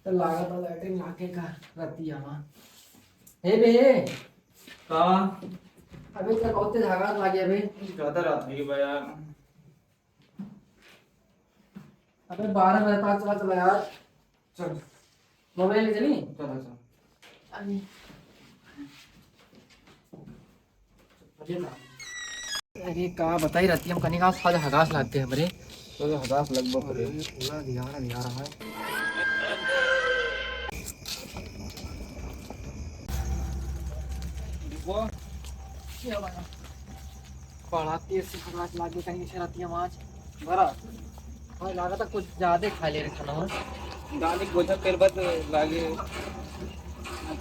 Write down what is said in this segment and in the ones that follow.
तो लागत वाला लैट्रिन लाके का रतिया मां हे बे का अबे तो बहुत धागा लागे अबे ज्यादा रात गई बा यार। अबे 12 बजे पास चला यार। चल मोबाइल ले चली चल चल। अरे अरे का बताई रहती हम कनी का साथ हगास लागते हैं हमरे तो हदास लगभग करे पूरा दिया रहा है। वो क्या बना पढ़ाती से हगास लागे कहीं से रहती हम आज बरा और लगा था कुछ ज्यादा खा ले रहे खाना हम गाने गोचा पेर बत लागे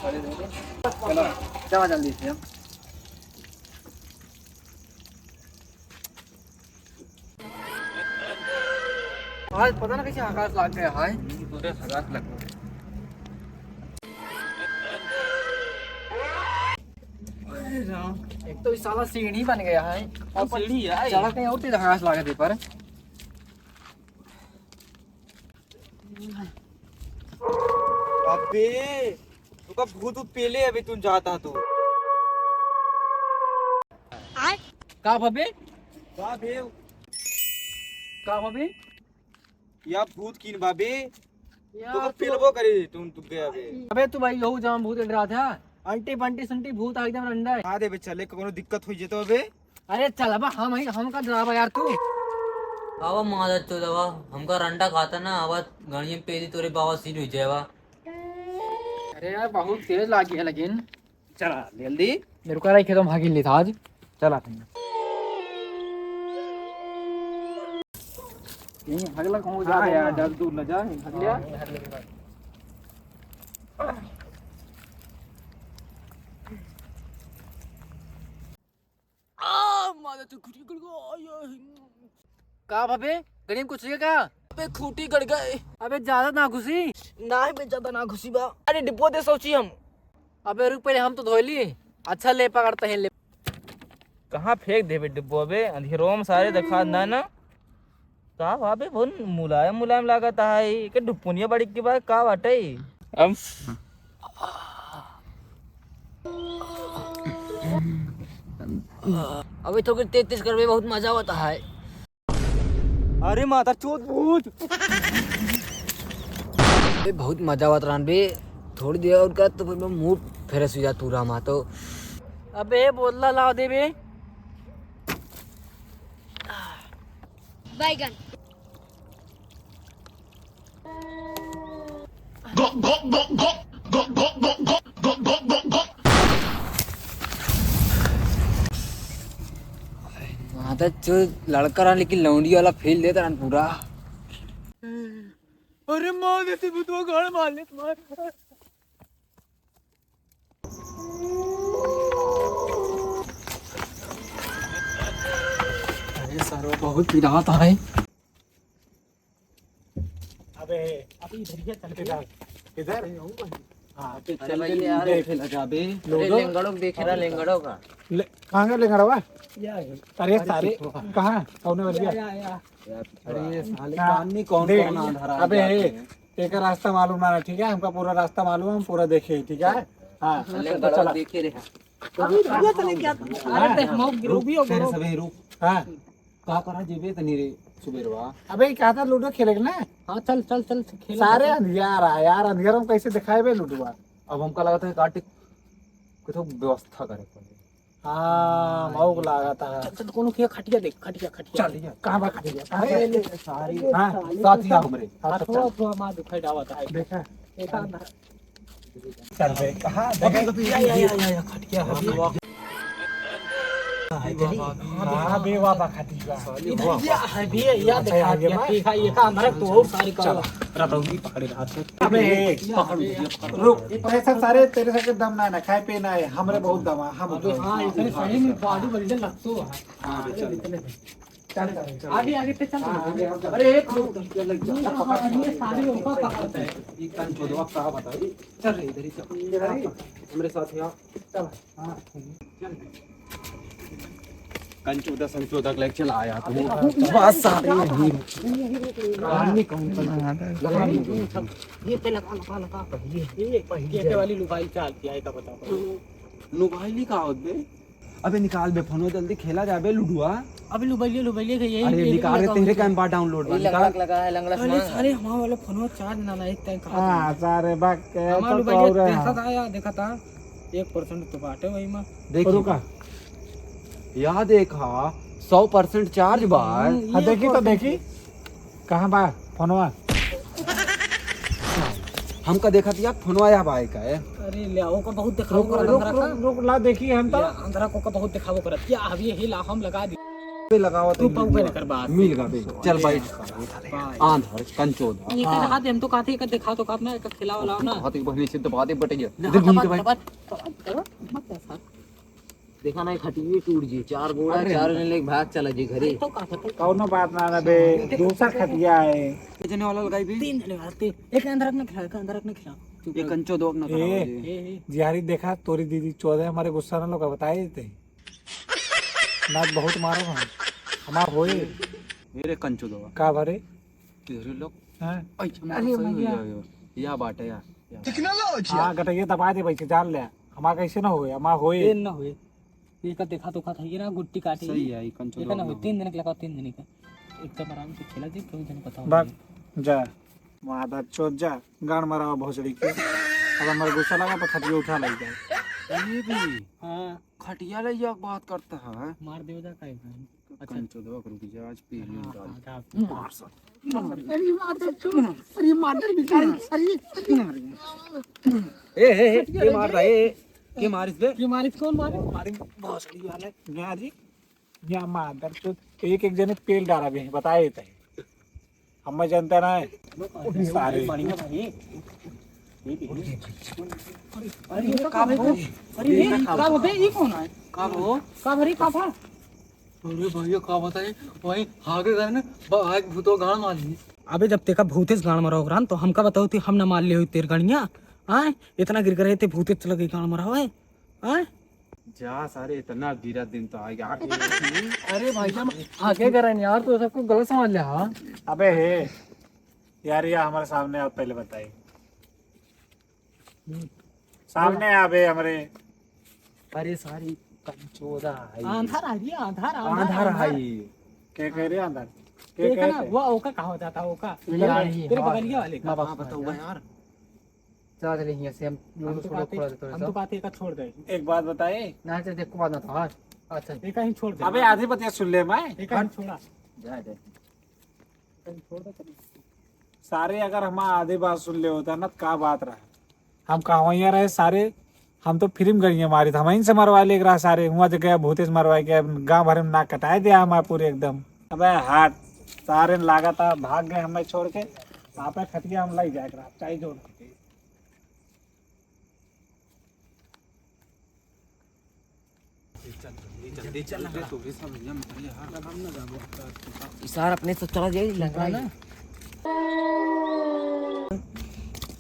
खड़े रहे। चलो चला जल्दी से हम आज पता ना कैसे हगास लाग गया है पूरे हदास लगभग एक तो इस साला सीढ़ी बन गया है और सीढ़ी है चला कहीं और तेज हगास लागे थे पर अबे तुका भूत पेले अबे तू जाता तो का भबे का बे का भबे या भूत कीन बाबे तो पेलबो करे तू गया बे। अबे तू भाई यहू जाम भूत डरा था अंटी बंटी संटी भूत एकदम रंडा है। आ दे बे चले कोनो दिक्कत होई जेतो बे। अरे चल अब हम का डरावा यार तू आवा मादर तो दवा हमका रंडा खाता ना आवा गणिये पेली तोरे बाबा सीन हो जाएगा। अरे यार बहुत तेज लागी है लेकिन चला जल्दी मेरे को रही खेतों भागी ली था आज चला यही हगला कहूँ जा यार डर दूर न जा हग लिया मादा तो खुटी गड़ गया का भाबे गरीब कुछ का अबे खूटी गड़ गए। अबे ज्यादा ना घुसी ना ही मैं ज्यादा ना घुसी बा। अरे डिब्बो दे सोची हम। अबे रुक पहले हम तो धो ली अच्छा ले पकड़ते हैं ले कहाँ फेंक देबे डिब्बो बे अंधेरों में सारे दिखा ना ना का बाबे बहुत मुलायम मुलायम लागत है के डुपुनिया बड़ी की बात का बाटे हम अबे तो तेज तेज करवे बहुत मजा होता है। अरे माता चोट भूत अबे बहुत मजा होता रहा बे थोड़ी देर और कर तो फिर मैं मूड फ्रेश हो जा तू रहा तो। अबे बोतला लाओ दे बे बैगन माता जो लड़का रहा लेकिन लौंडी वाला फील देता रहा पूरा। अरे मार देती भूतवा गाड़ मार ले तुम्हारे अरे सर बहुत पिरात है अबे अभी इधर ही चल के जा इधर हां अरे भाई यार लगा बे लेंगड़ो देख रहा लेंगड़ो का कहां का लेंगड़ा हुआ अरे सारे कहां कौन वाली अरे साले कानी कौन कौन आंधा अबे एक रास्ता मालूम ना ठीक है हमका पूरा रास्ता मालूम है हम पूरा देखे ठीक है हां लेंगड़ो देखे रे अभी भैया चले क्या अरे ते हम गिरोबी हो तेरे सभी रुक हां का करा जेबे तनी रे सुबेरवा अबे कहा था लूडो खेलेगा ना हां चल चल चल खेल सारे अंधियार आ यार अंधियार में कैसे दिखाए बे लूडोवा अब हमका लगा था काटे कुछ व्यवस्था करे पड़े हाँ मौक लगाता है चल कोनो के खटिया देख खटिया खटिया चल कहां बा खटिया अरे सारी हां साथी हमरे थोड़ा थोड़ा मार दुखाई डावत है देखा एक अंदर चल बे कहां या खटिया है हां बे वापा खटिया है भी या देखा दिया ये का हमारा तो और सारी का रतौनी पकड़े हाथ अबे रुक पैसा सारे तेरे से दम ना खाए पे ना है हमरे बहुत दम है हम हां इतने सही में बॉडी बड़ी लगतो है हां चल चल आगे आगे पे चल अरे एक लोग लग जा ये सारे ऊपर पकड़ते हैं ये कान छोड़वा का बताई चल रे इधर ही चल हमरे साथ यहां चल हां चल कंचोदा संचोदा लेक्चर आया तू बस सारे नहीं कहूं लगा ये पे लगा ये वाली मोबाइल चलती है का बताओ मोबाइल ही का होत बे अबे निकाल बे फोनो जल्दी खेला जाबे लुडुआ अबे लुबाइलिए के यही अरे निकाल रे तेरे कैंपा डाउनलोड निकाल लगा है लंगड़ा अरे सारे हमारे वाले फोन चार्ज ना लाए एक टाइम हां सारे बक हमारा लुबाइलिए देखा था आया देखा था 1% तो बाटे वही में देख रुका या देखा 100% चार्ज बा हां देखी तो देखी कहां बा फोनवा हमका देखा था फोनवा या बाइक है अरे ले आओ का बहुत दिखाओ कर रुक ला देखी हम तो अंदर को बहुत दिखाओ कर क्या अभी यही ला हम लगा दी पे लगावा तू पाऊ पे कर बात मिल गा बे चल बैठ आंधर कंचोदा ये का हाथ हम तो काथे का दिखा तो कापना का खिला वाला ना हाथ एक बहनी से तो बातें बट गया इधर घूम के बैठ देखा ना खटिए टूट जी 4 गोड़ा 4 ने लेके भाग चला जी घरे तो का कौनो बात ना बे दूसरा खटिया है कितने वाला लगाई भी 3 जने वाले एक अंदर रखना खिला ये कंचो दो अपना जिहारी देखा तोरी दीदी 14 हमारे गुस्सा ना लोग बताए देते नाच बहुत मारो हम हमार होए मेरे कंचो दो का भरे तेरे लोग हैं अरे भैया या बाटे या टेक्नोलॉजी हां गटइए दबा दे भाई जान ले हमार कैसे ना होए हमार होए दिन ना हुए ये का देखा तो का था ये ना गुट्टी काटी सही है कंचो देखा ना 3 दिन के लगा 3 दिन का एकदम आराम से खेला जी कोई जन पता बात जा मादा चोद जा गान मरावा भोसड़ी के अब हमारे गुस्सा लगा तो खटिया उठा ले जाए ये भी हां खटिया ले या बात करता है मार देव जा काई कंचो दो रुक जा आज पी ली डाल मार सर अरे मार दे बेचारी ए मार रहा है के मारिस बे ये मारिस कौन मारे हमारी भोसड़ी वाले यहाँ जी यहाँ मादर चोद एक एक जने पेल डाला भी बताए थे हम जनता ना है सारे बढ़िया भाई अरे ये का भाई अरे ये का बे ये कौन है का हो का भरी का था अरे भैया का बताए वही आगे गए ना आग भूतो गाड़ मार ली अबे जब तेका भूतेस गाड़ मारा ओकरान तो हमका बताओ थी हम ना मार ले हुई तेर गणिया आए इतना गिर गए थे भूतेस चला गई गाड़ मारा है आए जा सारे इतना गिरा दिन तो आएगा अरे भाई साहब आगे करे यार तो सबको गलत समझ लिया हां अबे हे यार ये हमारे सामने आप पहले बताइए सामने आबे हमारे अरे सारी कंचोदा है आंधार आ रही आंधार आंधार है के कह रहे अंदर के देखा ना कहते वो ओका कहा हो जाता ओका तेरे बगलिया वाले का हां बताऊंगा यार चला चले यहां से हम तो बात एक छोड़ दे एक बात बताए ना से देखो बात ना था अच्छा एक ही छोड़ दे अबे आधी बतिया सुन ले मैं एक ही छोड़ा जा दे छोड़ दे सारे अगर हम आधी बात सुन ले होता ना का बात रहा हम कहाँ रहे सारे हम तो फिल्म गई मारी था हम से मरवा ले रहा सारे हुआ तो गया भूतेश मरवाए गया गाँव भर में नाक कटाए दिया हमारे पूरे एकदम अबे हाथ सारे लागा था भाग गए हमें छोड़ के वहाँ पे खटिया हम लग जाए चाहिए जोड़ जल्दी चल तो भी सब नियम करिए यार इशारा अपने से चला जाए लगा ना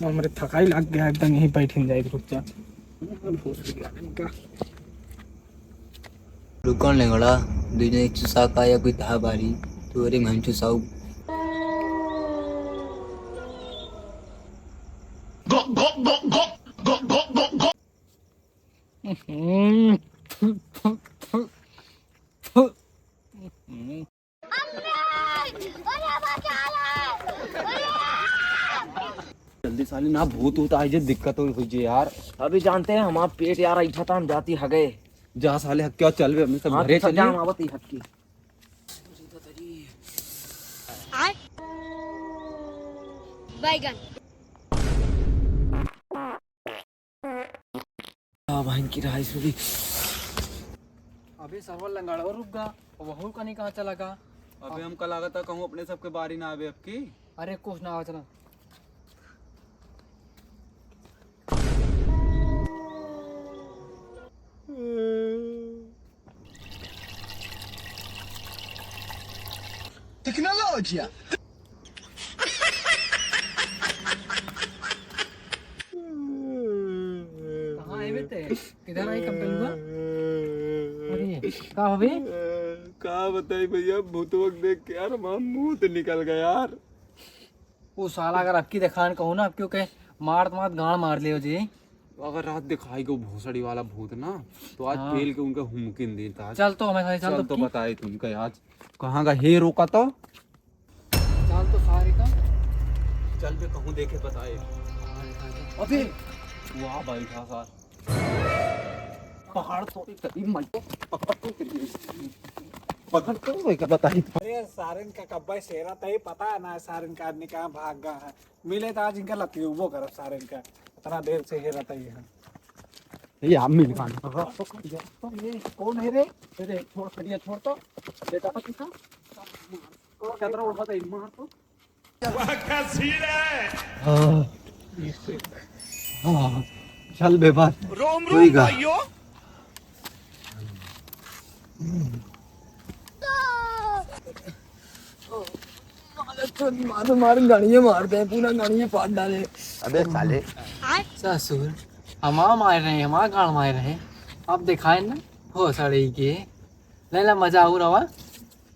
मेरे थकाई लग गया एकदम यहीं बैठ जाए रुक जा रुकन लेगड़ा दूने चुसा का या कोई था बारी तो रे हम चुसाऊ जल्दी साली ना भूत भूत आई जे दिक्कत हो जे यार अभी जानते हैं हमारा पेट यार ऐठा था हम जाती हगे जा साले क्या चल बे अपने सब घरे चल जाम आवत हक्की बैगन बहन की रहा इसमें भी अबे सरवर लंगाड़ा रुक गा वहू का नहीं कहाँ चला गा अबे हम कल आगा था कहूं अपने सबके बारी ना आवे अब की अरे कुछ ना हो चला टेक्नोलॉजी कहाँ है बेटे किधर आई कंपनी का अरे कहाँ हो बे क्या बताई भैया, भूत वक्त देख के यार हमारा मुंह तो निकल गया यार। वो साला अगर आपकी दिखान कहूँ ना, क्यों कहे मार गाड़ मार लियो जी। अगर रात दिखाई को भोसड़ी वाला भूत ना, तो आज पेल के उनका हुमकिन देता आज। चल तो हमें सारे चल तो बताए तुमको आज कहाँ का हे रोका तो चल तो सारे का चल पे कहूँ देखे बताए। अबे वाह भाई था सार पहाड़ तो कभी मत पकड़ तो वही का बताई। अरे सारिन का कब्बा शेरा तय पता है ना, सारिन का आदमी कहाँ भाग गया है। मिले तो आज इनका लती वो करब सारिन का, इतना देर से हे रहता ही है। ये आप मिल पानी कौन है रे? अरे छोड़ खड़िया छोड़ तो बेटा पति का कतरा उड़ बताई मार तो हाँ चल बेबार कोई गा मार गाड़ियाँ मारते हैं, पूरा गाड़ियाँ पाट डाले। अबे साले ससुर हमारा मार रहे हैं, हमारा गाड़ मार रहे हैं। अब दिखाए ना हो सड़ी के, ले ला मजा हो रहा।